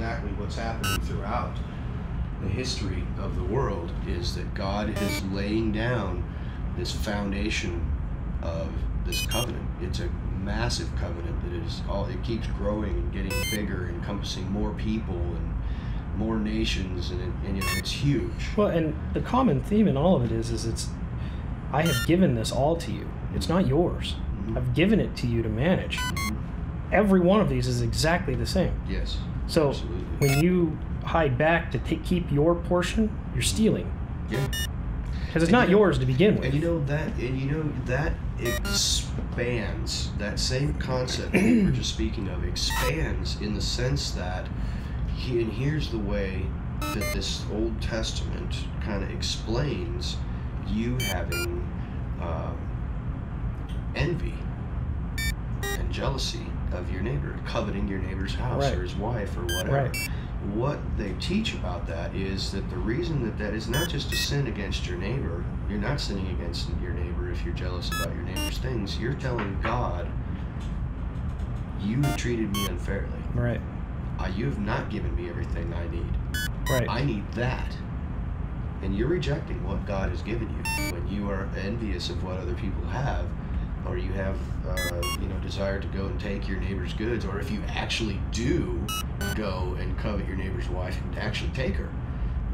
exactly what's happening throughout the history of the world, is that God is laying down this foundation of this covenant. It's a massive covenant that it keeps growing and getting bigger, encompassing more people and more nations, and it's huge. Well, and the common theme in all of it is it's, I have given this all to you. It's not yours. Mm-hmm. I've given it to you to manage. Mm-hmm. Every one of these is exactly the same. Yes. So absolutely. When you hide back to keep your portion, you're stealing. Yeah. Because it's not yours to begin with. And that expands, that same concept that we were just speaking of expands in the sense that, and here's the way that this Old Testament kind of explains you having envy and jealousy of your neighbor, coveting your neighbor's house or his wife or whatever. Right. What they teach about that is that the reason that is not just a sin against your neighbor. You're not sinning against your neighbor if you're jealous about your neighbor's things. You're telling God, you have treated me unfairly. Right. You have not given me everything I need. Right. I need that. And you're rejecting what God has given you when you are envious of what other people have, or you have desire to go and take your neighbor's goods, or if you actually do go and covet your neighbor's wife and actually take her,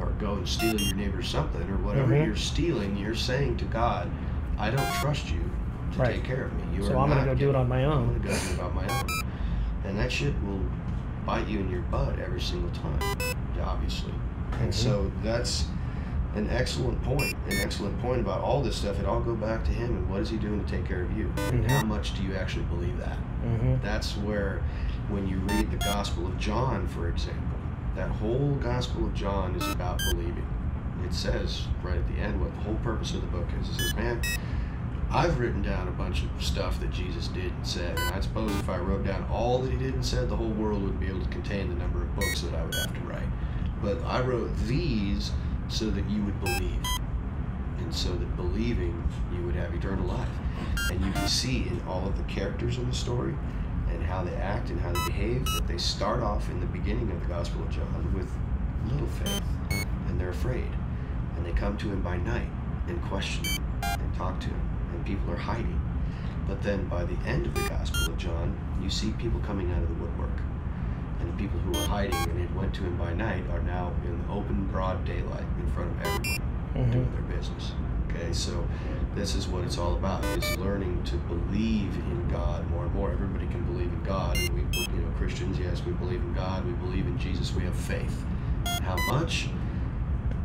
or go and steal your neighbor's something, or whatever you're stealing, you're saying to God, I don't trust you to take care of me. So I'm going to go do it on my own. I'm going to go do it on my own. And that shit will bite you in your butt every single time, obviously. And so that's an excellent point about all this stuff. It all go back to him, and what is he doing to take care of you? And how much do you actually believe that? That's where, when you read the Gospel of John, for example, that whole Gospel of John is about believing. It says right at the end what the whole purpose of the book is. It says, man, I've written down a bunch of stuff that Jesus did and said, and I suppose if I wrote down all that he did and said, the whole world wouldn't be able to contain the number of books that I would have to write. But I wrote these so that you would believe, and so that believing you would have eternal life. And you can see in all of the characters in the story and how they act and how they behave that they start off in the beginning of the Gospel of John with little faith, and they're afraid, and they come to him by night and question him and talk to him, and people are hiding. But then by the end of the Gospel of John, you see people coming out of the woodwork. And the people who were hiding and had went to him by night are now in the open, broad daylight in front of everyone, doing their business. Okay, so this is what it's all about, is learning to believe in God more and more. Everybody can believe in God. And we, Christians, yes, we believe in God. We believe in Jesus. We have faith. How much?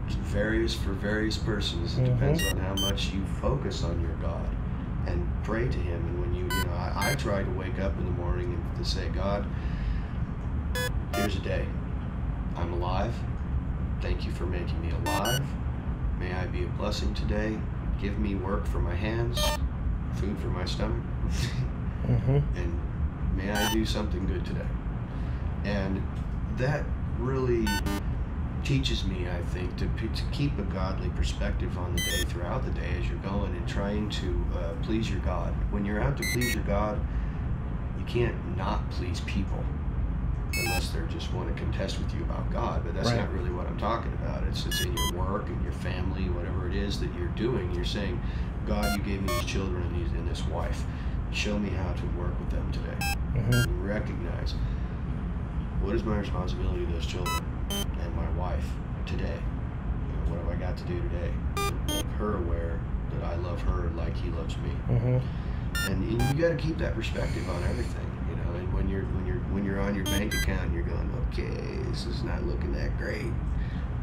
It varies for various persons. It depends on how much you focus on your God and pray to him. And when I try to wake up in the morning and to say, God, here's a day. I'm alive. Thank you for making me alive. May I be a blessing today. Give me work for my hands, food for my stomach, and may I do something good today. And that really teaches me, I think, to keep a godly perspective on the day throughout the day as you're going and trying to please your God. When you're out to please your God, you can't not please people, unless they just want to contest with you about God. But that's not really what I'm talking about. It's in your work and your family, whatever it is that you're doing. You're saying, God, you gave me these children and this wife. Show me how to work with them today. You recognize, what is my responsibility to those children and my wife today? What have I got to do today to make her aware that I love her like he loves me? And you got to keep that perspective on everything. And when you're on your bank account, you're going, okay, this is not looking that great.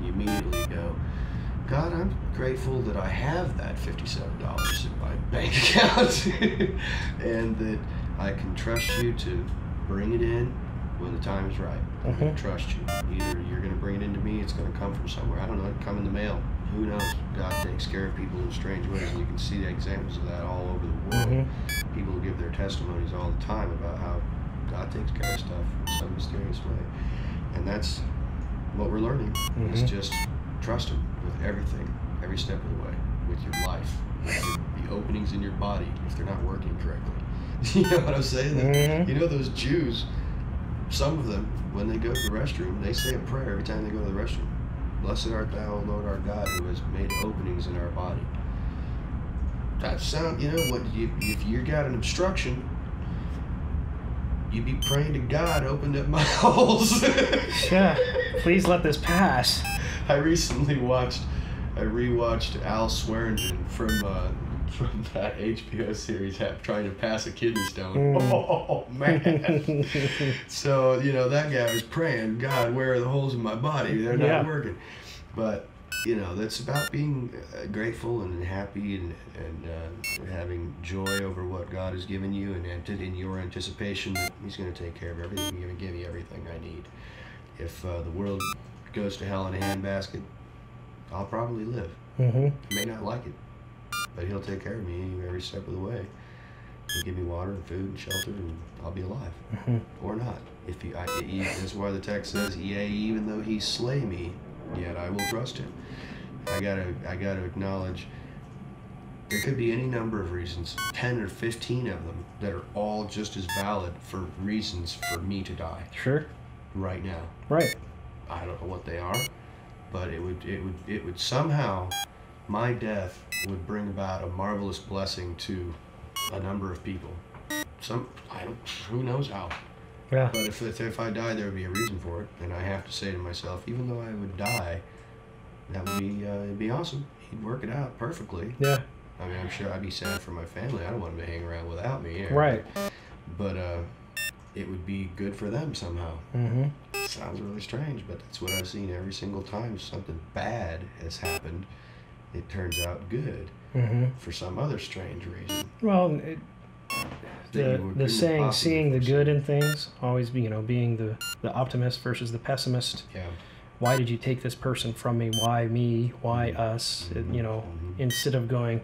You immediately go, God, I'm grateful that I have that $57 in my bank account, and that I can trust you to bring it in when the time is right. I can trust you. Either you're going to bring it into me, it's going to come from somewhere. I don't know, it can come in the mail. Who knows? God takes care of people in strange ways, and you can see the examples of that all over the world. People give their testimonies all the time about how God takes care of stuff in some mysterious way. And that's what we're learning, is just trust him with everything, every step of the way, with your life, with the openings in your body if they're not working correctly. You know what I'm saying? You know those Jews, some of them, when they go to the restroom, they say a prayer every time they go to the restroom. Blessed art thou, O Lord our God, who has made openings in our body. That sound, you know, if you got an obstruction, you be praying to God, open up my holes. Yeah, please let this pass. I recently rewatched Al Swearingen from that HBO series, trying to pass a kidney stone. Oh man! So you know that guy was praying, God, where are the holes in my body? They're not working. But you know that's about being grateful and happy and having joy over what God has given you, and in your anticipation that He's going to take care of everything. He's going to give me everything I need. If the world goes to hell in a handbasket, I'll probably live. I may not like it, but He'll take care of me every step of the way. He'll give me water and food and shelter, and I'll be alive. Or not. That's why the text says, "Yea, even though He slay me, yet I will trust Him." I gotta acknowledge there could be any number of reasons, 10 or 15 of them, that are all just as valid for reasons for me to die. Sure. Right now. Right. I don't know what they are, but it would somehow, my death would bring about a marvelous blessing to a number of people. Who knows how. Yeah. But if I died, there would be a reason for it, and I have to say to myself, even though I would die, that would be it'd be awesome. He'd work it out perfectly. Yeah. I mean, I'm sure I'd be sad for my family. I don't want them to hang around without me. Right. But it would be good for them somehow. Sounds really strange, but that's what I've seen every single time something bad has happened. It turns out good for some other strange reason. Well, the saying, seeing the good in things, always being the optimist versus the pessimist. Yeah. Why did you take this person from me? Why me? Why us? Instead of going,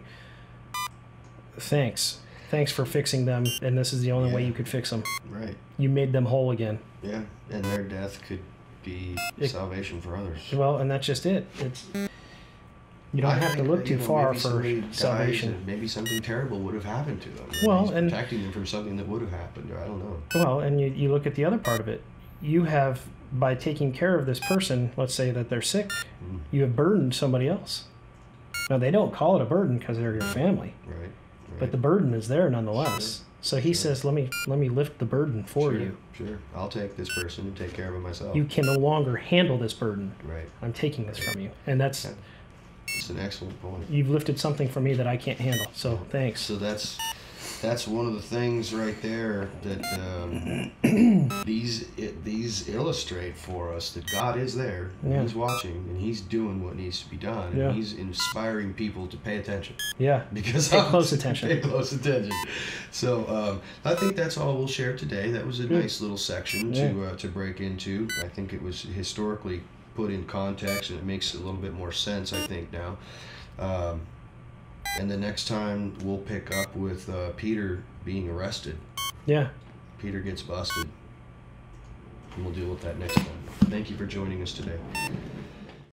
thanks for fixing them, and this is the only way you could fix them. Right. You made them whole again. Yeah, and their death could be salvation for others. Well, and that's just it. You don't have to look too far for salvation. Maybe something terrible would have happened to them. Well, and protecting them from something that would have happened, or I don't know. Well, and you look at the other part of it. You have, by taking care of this person, let's say that they're sick, you have burdened somebody else. Now, they don't call it a burden because they're your family. Right. But the burden is there nonetheless. Sure. So he says, let me lift the burden for you. Sure. I'll take this person and take care of it myself. You can no longer handle this burden. Right. I'm taking this from you. And that's an excellent point. You've lifted something from me that I can't handle. So thanks. So that's one of the things right there that these illustrate for us that God is there, and He's watching, and He's doing what needs to be done, and He's inspiring people to pay attention. Yeah. Because pay close attention. Pay close attention. So I think that's all we'll share today. That was a nice little section to break into. I think it was historically put in context, and it makes a little bit more sense, I think, now. And the next time we'll pick up with Peter being arrested. Yeah. Peter gets busted. And we'll deal with that next time. Thank you for joining us today.